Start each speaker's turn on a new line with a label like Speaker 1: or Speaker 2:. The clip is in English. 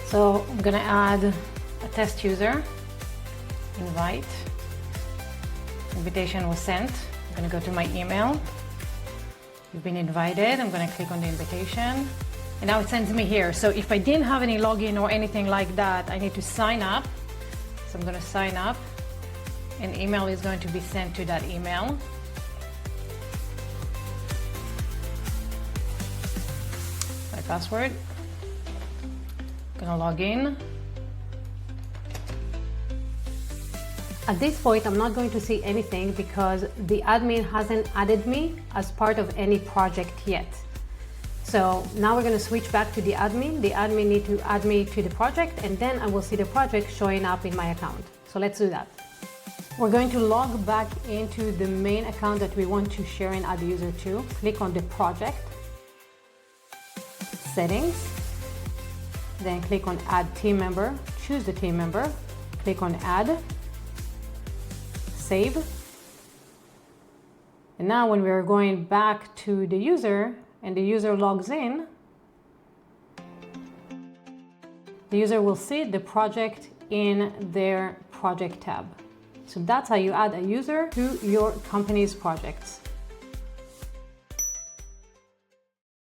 Speaker 1: So I'm gonna add a test user, invite, invitation was sent. I'm gonna go to my email. You've been invited. I'm gonna click on the invitation. And now it sends me here. So if I didn't have any login or anything like that, I need to sign up. So I'm gonna sign up. An email is going to be sent to that email. My password. I'm gonna log in.
Speaker 2: At this point, I'm not going to see anything because the admin hasn't added me as part of any project yet. So now we're going to switch back to the admin. The admin need to add me to the project, and then I will see the project showing up in my account. So let's do that. We're going to log back into the main account that we want to share and add the user to. Click on the project, settings, then click on add team member, choose the team member, click on add, save. And now when we're going back to the user and the user logs in, the user will see the project in their project tab. So that's how you add a user to your company's projects.